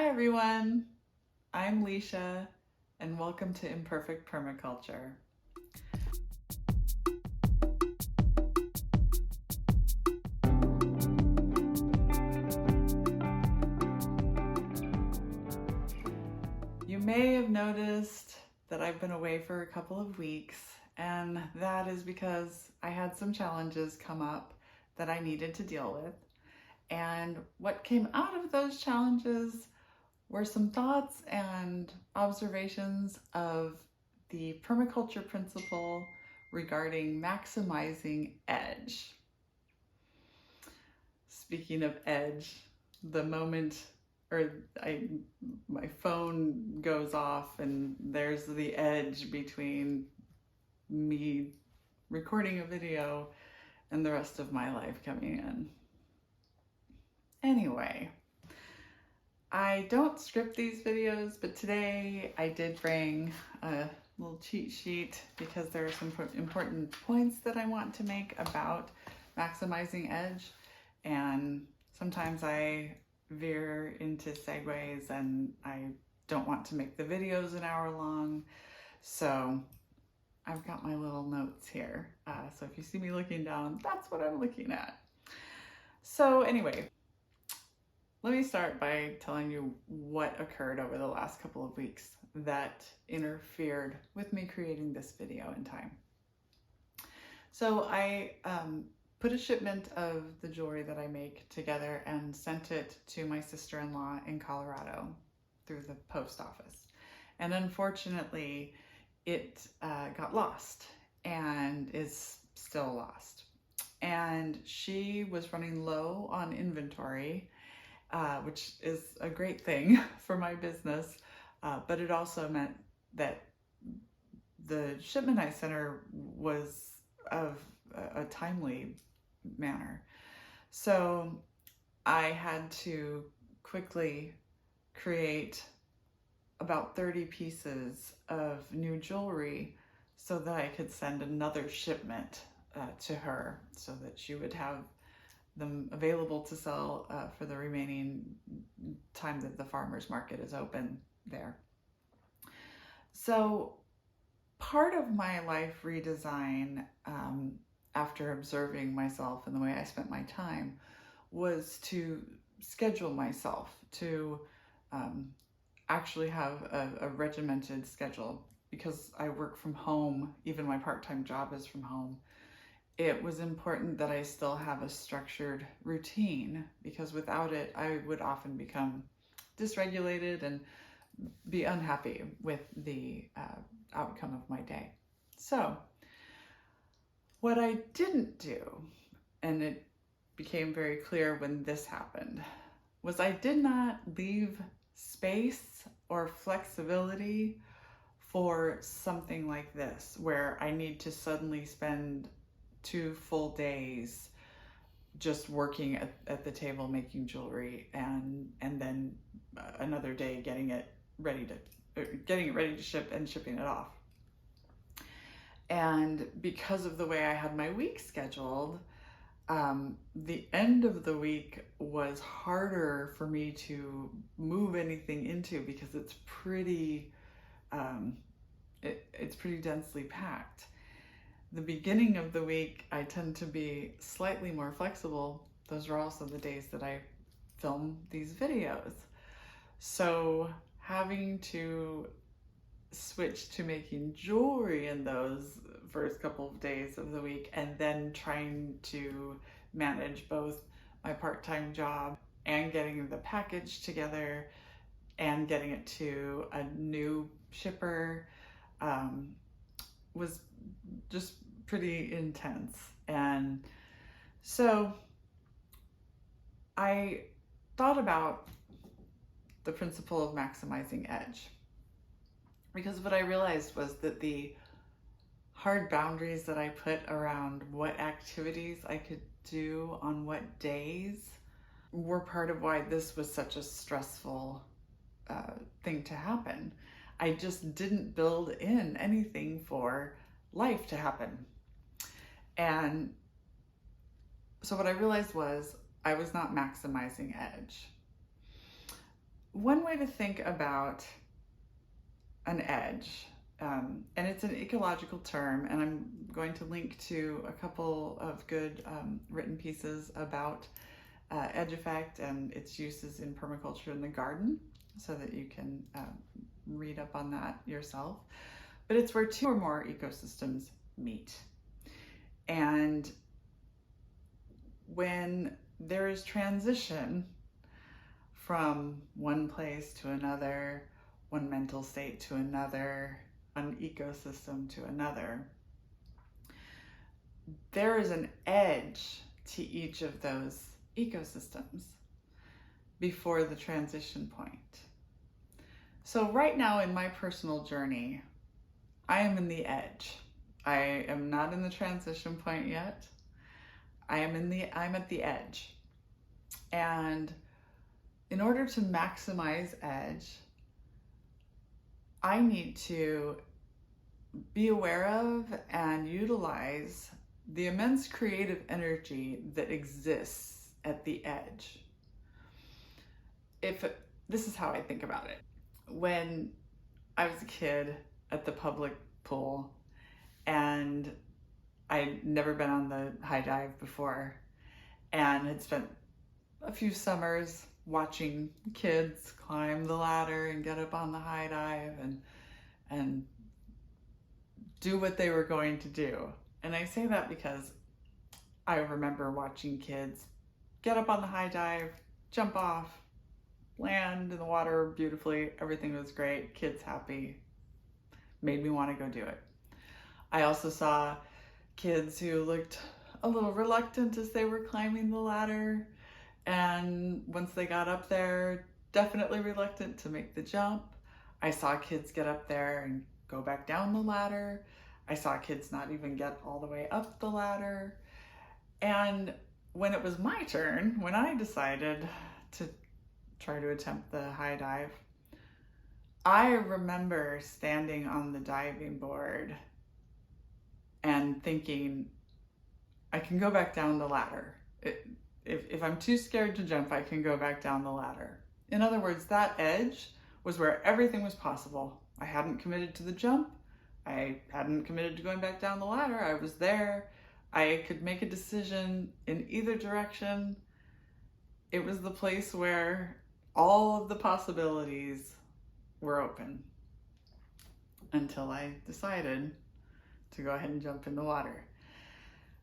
Hi everyone, I'm Leashya and welcome to Imperfect Permaculture. You may have noticed that I've been away for a couple of weeks, and that is because I had some challenges come up that I needed to deal with. And what came out of those challenges were some thoughts and observations of the permaculture principle regarding maximizing edge. Speaking of edge, the moment my phone goes off and there's the edge between me recording a video and the rest of my life coming in. Anyway, I don't script these videos, but today I did bring a little cheat sheet because there are some important points that I want to make about maximizing edge, and sometimes I veer into segues and I don't want to make the videos an hour long, so I've got my little notes here. So if you see me looking down, that's what I'm looking at. So anyway, let me start by telling you what occurred over the last couple of weeks that interfered with me creating this video in time. So I put a shipment of the jewelry that I make together and sent it to my sister-in-law in Colorado through the post office. And unfortunately, it got lost and is still lost. And she was running low on inventory, which is a great thing for my business, but it also meant that the shipment I sent her was of a timely manner. So I had to quickly create about 30 pieces of new jewelry so that I could send another shipment to her so that she would have them available to sell for the remaining time that the farmer's market is open there. So part of my life redesign, after observing myself and the way I spent my time, was to schedule myself to actually have a regimented schedule. Because I work from home, even my part-time job is from home, it was important that I still have a structured routine, because without it, I would often become dysregulated and be unhappy with the outcome of my day. So what I didn't do, and it became very clear when this happened, was I did not leave space or flexibility for something like this, where I need to suddenly spend 2 full days just working at the table making jewelry, and then another day getting it ready to ship and shipping it off. And because of the way I had my week scheduled, the end of the week was harder for me to move anything into, because it's pretty densely packed. The beginning of the week, I tend to be slightly more flexible. Those are also the days that I film these videos. So having to switch to making jewelry in those first couple of days of the week, and then trying to manage both my part-time job and getting the package together and getting it to a new shipper, was just pretty intense. And so I thought about the principle of maximizing edge, because what I realized was that the hard boundaries that I put around what activities I could do on what days were part of why this was such a stressful thing to happen. I just didn't build in anything for life to happen. And so what I realized was I was not maximizing edge. one way to think about an edge, and it's an ecological term, and I'm going to link to a couple of good written pieces about edge effect and its uses in permaculture in the garden, so that you can read up on that yourself. But it's where two or more ecosystems meet. And when there is transition from one place to another, one mental state to another, one ecosystem to another, there is an edge to each of those ecosystems before the transition point. So right now in my personal journey, I am in the edge. I am not in the transition point yet. I'm at the edge. And in order to maximize edge, I need to be aware of and utilize the immense creative energy that exists at the edge. This is how I think about it. When I was a kid at the public pool, and I'd never been on the high dive before, and had spent a few summers watching kids climb the ladder and get up on the high dive and do what they were going to do. And I say that because I remember watching kids get up on the high dive, jump off, land in the water beautifully, everything was great, kids happy, made me want to go do it. I also saw kids who looked a little reluctant as they were climbing the ladder, and once they got up there, definitely reluctant to make the jump. I saw kids get up there and go back down the ladder. I saw kids not even get all the way up the ladder. And when it was my turn, when I decided to try to attempt the high dive, I remember standing on the diving board and thinking, I can go back down the ladder. If I'm too scared to jump, I can go back down the ladder. In other words, that edge was where everything was possible. I hadn't committed to the jump. I hadn't committed to going back down the ladder. I was there. I could make a decision in either direction. It was the place where all of the possibilities were open until I decided to go ahead and jump in the water.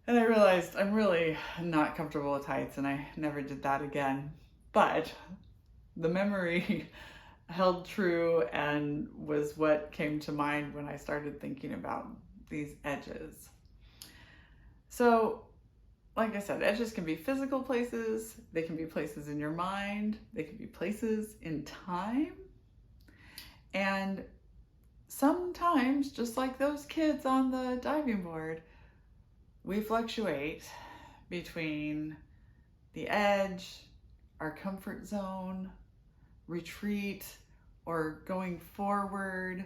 And I realized I'm really not comfortable with heights, and I never did that again. But the memory held true and was what came to mind when I started thinking about these edges. So, like I said, edges can be physical places, they can be places in your mind, they can be places in time. And sometimes, just like those kids on the diving board, we fluctuate between the edge, our comfort zone, retreat, or going forward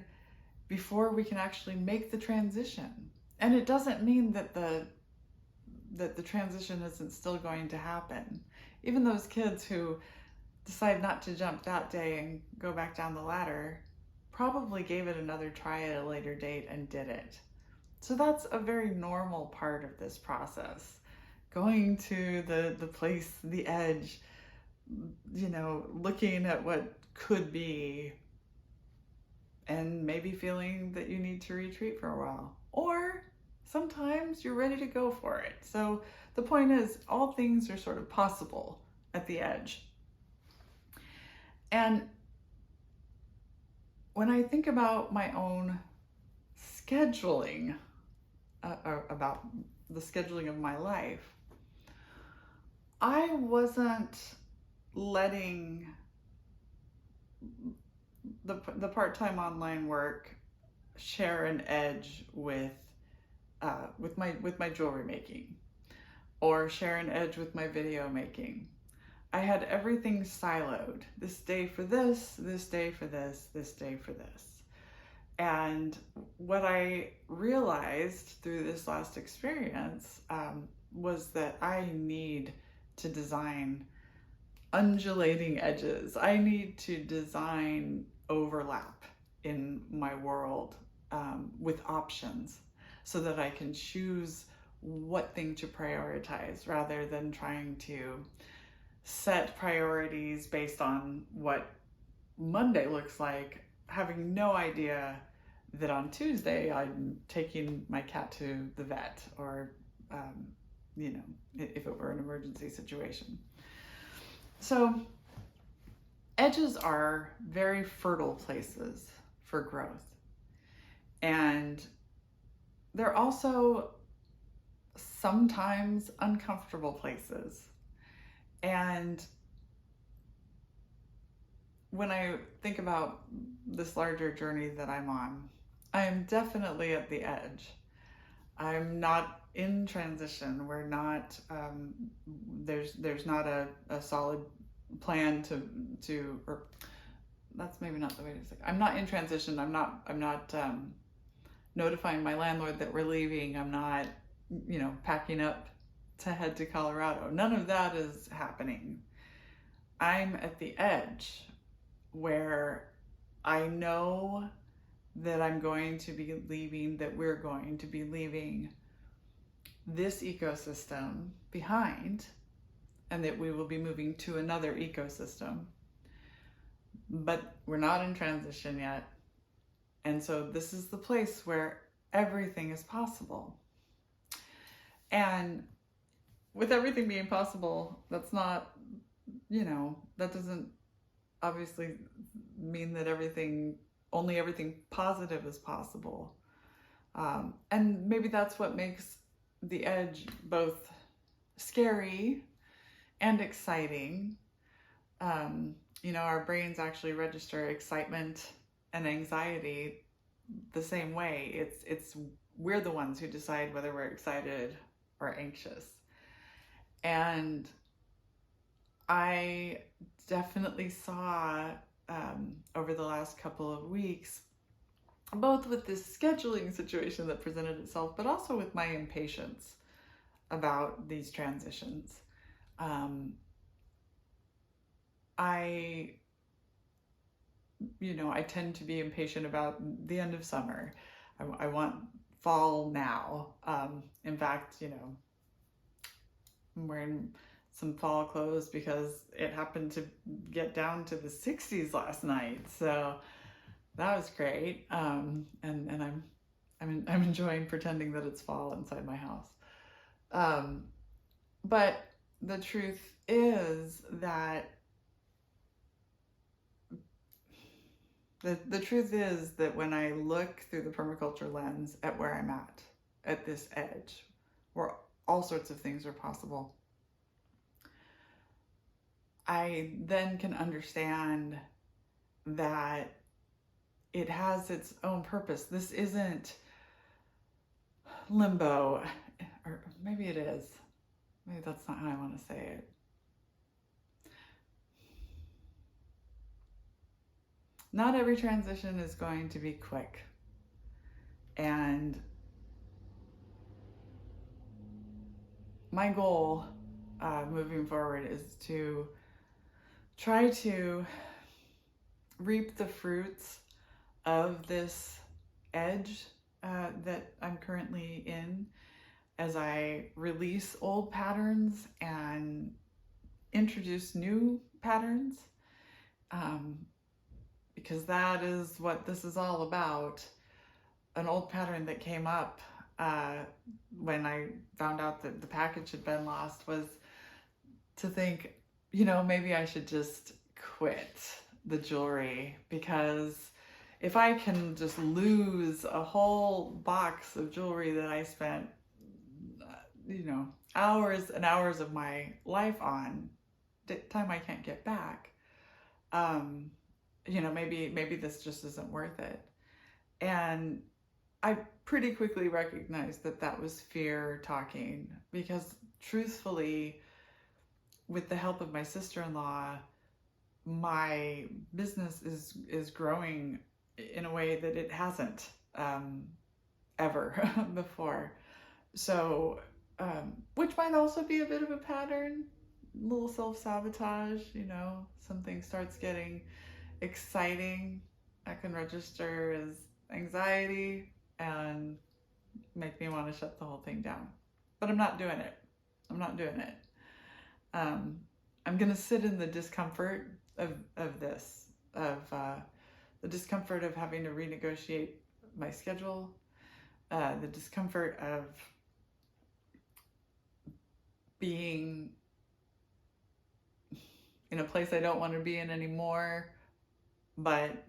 before we can actually make the transition. And it doesn't mean that the transition isn't still going to happen. Even those kids who decide not to jump that day and go back down the ladder probably gave it another try at a later date and did it. So that's a very normal part of this process. Going to the place, the edge, looking at what could be, and maybe feeling that you need to retreat for a while. Or sometimes you're ready to go for it. So the point is, all things are sort of possible at the edge. And when I think about my own scheduling, about the scheduling of my life, I wasn't letting the part-time online work share an edge with my jewelry making, or share an edge with my video making. I had everything siloed. This day for this day for this day for this. And what I realized through this last experience was that I need to design undulating edges. I need to design overlap in my world with options so that I can choose what thing to prioritize rather than trying to set priorities based on what Monday looks like, having no idea that on Tuesday I'm taking my cat to the vet, or if it were an emergency situation. So edges are very fertile places for growth, and they're also sometimes uncomfortable places. And when I think about this larger journey that I'm on, I am definitely at the edge. I'm not in transition. We're not, there's not a solid plan to, or that's maybe not the way to say it. I'm not in transition. I'm not notifying my landlord that we're leaving. I'm not, packing up to head to Colorado. None of that is happening. I'm at the edge where I know that I'm going to be leaving, that we're going to be leaving this ecosystem behind, and that we will be moving to another ecosystem. But we're not in transition yet. And so this is the place where everything is possible. And with everything being possible, that's not, that doesn't obviously mean that only everything positive is possible. And maybe that's what makes the edge both scary and exciting. Our brains actually register excitement and anxiety the same way. We're the ones who decide whether we're excited or anxious. And I definitely saw over the last couple of weeks, both with this scheduling situation that presented itself, but also with my impatience about these transitions. I tend to be impatient about the end of summer. I want fall now. In fact, I'm wearing some fall clothes because it happened to get down to the 60s last night. So that was great. And I'm enjoying pretending that it's fall inside my house. But the truth is that the truth is that when I look through the permaculture lens at where I'm at this edge, where all sorts of things are possible, I then can understand that it has its own purpose. This isn't limbo, or maybe it is. Maybe that's not how I want to say it. Not every transition is going to be quick. And my goal moving forward is to try to reap the fruits of this edge that I'm currently in as I release old patterns and introduce new patterns, because that is what this is all about. An old pattern that came up when I found out that the package had been lost was to think, maybe I should just quit the jewelry, because if I can just lose a whole box of jewelry that I spent, hours and hours of my life on, time I can't get back, maybe this just isn't worth it. And I pretty quickly recognized that that was fear talking, because truthfully, with the help of my sister-in-law, my business is growing in a way that it hasn't ever before. So, which might also be a bit of a pattern, little self-sabotage, you know, something starts getting exciting, that can register as anxiety and make me want to shut the whole thing down. But I'm not doing it. I'm not doing it. I'm going to sit in the discomfort of this, of the discomfort of having to renegotiate my schedule, the discomfort of being in a place I don't want to be in anymore, but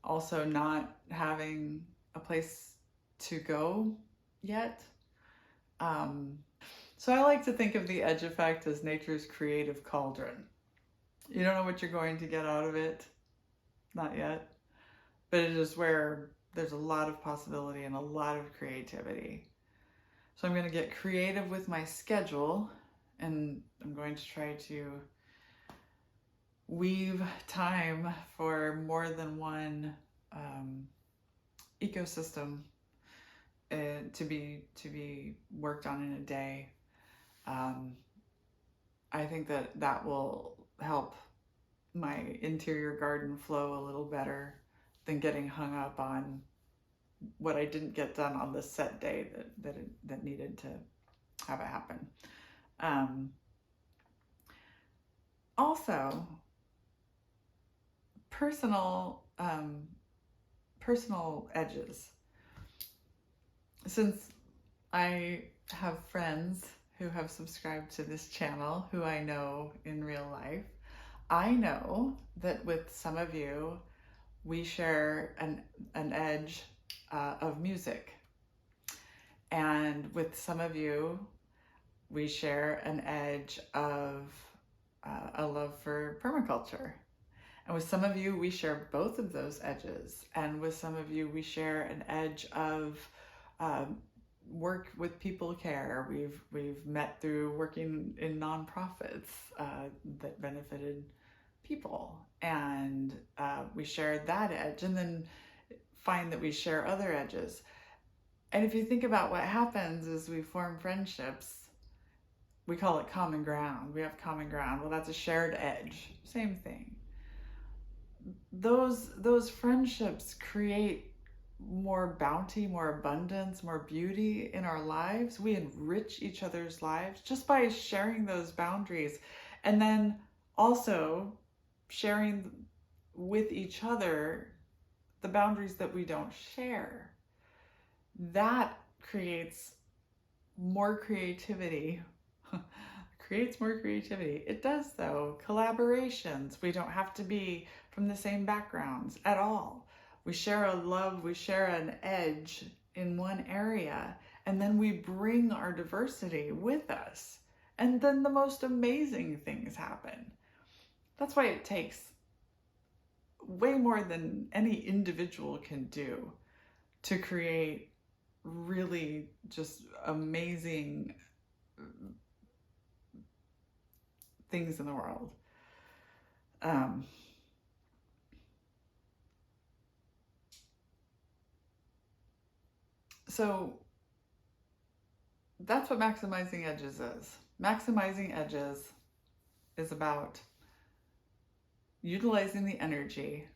also not having a place to go yet. So I like to think of the edge effect as nature's creative cauldron. You don't know what you're going to get out of it, not yet, but it is where there's a lot of possibility and a lot of creativity. So I'm going to get creative with my schedule, and I'm going to try to weave time for more than one ecosystem to be worked on in a day. I think that will help my interior garden flow a little better than getting hung up on what I didn't get done on the set day that needed to have it happen. Also, personal edges. Since I have friends who have subscribed to this channel who I know in real life, I know that with some of you, we share an edge of music. And with some of you, we share an edge of a love for permaculture. And with some of you, we share both of those edges. And with some of you, we share an edge of work with people care. We've met through working in nonprofits that benefited people, and we share that edge, and then find that we share other edges. And if you think about what happens is we form friendships, we call it common ground. We have common ground. Well, that's a shared edge. Same thing. Those friendships create more bounty, more abundance, more beauty in our lives. We enrich each other's lives just by sharing those boundaries, and then also sharing with each other the boundaries that we don't share. That creates more creativity. Creates more creativity. It does, though. Collaborations. We don't have to be from the same backgrounds at all. We share a love, we share an edge in one area, and then we bring our diversity with us. And then the most amazing things happen. That's why it takes way more than any individual can do to create really just amazing things in the world. So that's what maximizing edges is. Maximizing edges is about utilizing the energy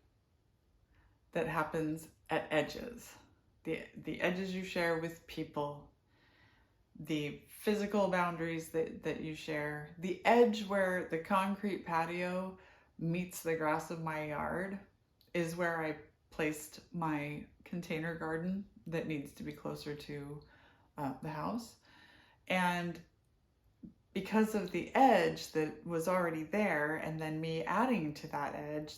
that happens at edges. The edges you share with people, the physical boundaries that you share, the edge where the concrete patio meets the grass of my yard is where I placed my container garden that needs to be closer to the house. And because of the edge that was already there, and then me adding to that edge,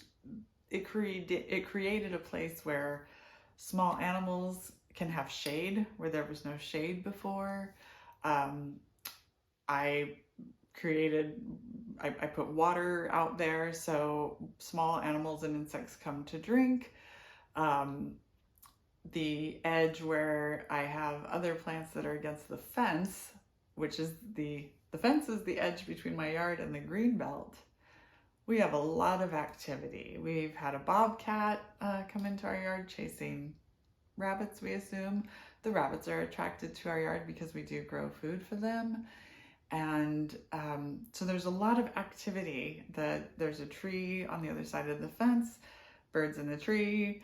it created a place where small animals can have shade where there was no shade before. I put water out there so small animals and insects come to drink. The edge where I have other plants that are against the fence, which is the fence is the edge between my yard and the green belt. We have a lot of activity. We've had a bobcat come into our yard chasing rabbits, we assume. The rabbits are attracted to our yard because we do grow food for them. And so there's a lot of activity. There's a tree on the other side of the fence, birds in the tree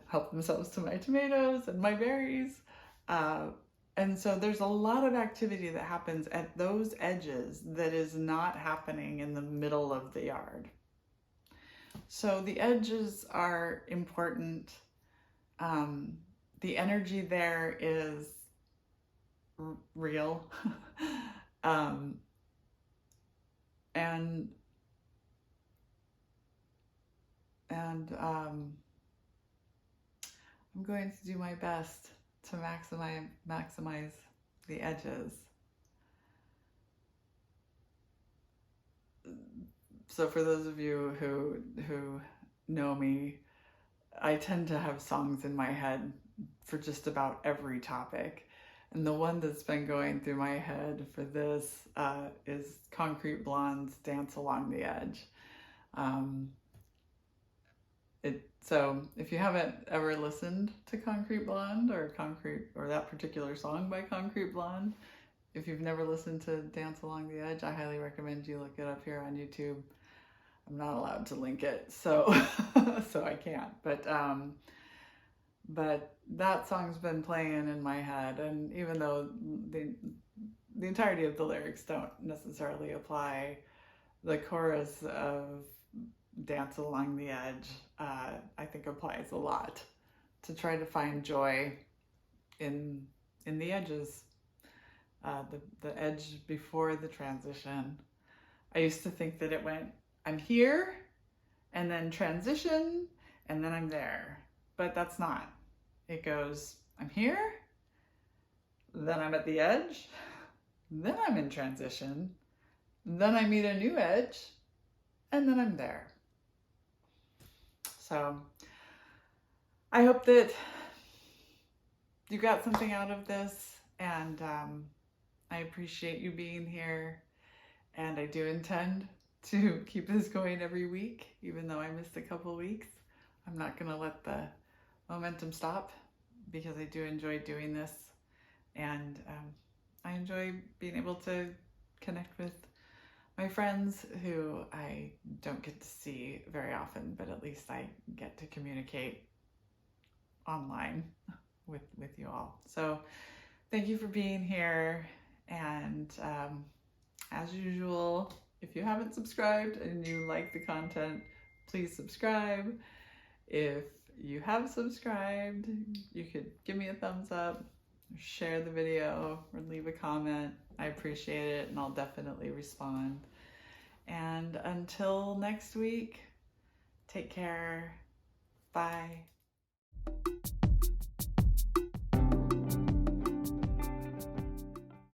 help themselves to my tomatoes and my berries. And so there's a lot of activity that happens at those edges that is not happening in the middle of the yard. So the edges are important. The energy there is real. I'm going to do my best to maximize the edges. So for those of you who know me, I tend to have songs in my head for just about every topic. And the one that's been going through my head for this is Concrete Blonde's Dance Along the Edge. So if you haven't ever listened to Concrete Blonde or that particular song by Concrete Blonde, if you've never listened to Dance Along the Edge, I highly recommend you look it up here on YouTube. I'm not allowed to link it, so so I can't. But that song's been playing in my head, and even though the entirety of the lyrics don't necessarily apply, the chorus of Dance Along the Edge I think applies a lot to try to find joy in the edges, the edge before the transition. I used to think that it went, I'm here, and then transition, and then I'm there. But that's not. It goes, I'm here, then I'm at the edge, then I'm in transition, then I meet a new edge, and then I'm there. So I hope that you got something out of this, and I appreciate you being here, and I do intend to keep this going every week, even though I missed a couple weeks. I'm not going to let the momentum stop, because I do enjoy doing this, and I enjoy being able to connect with my friends who I don't get to see very often, but at least I get to communicate online with you all. So thank you for being here, and as usual, if you haven't subscribed and you like the content, please subscribe. If you have subscribed, you could give me a thumbs up, share the video, or leave a comment. I appreciate it, and I'll definitely respond. And until next week, take care. Bye.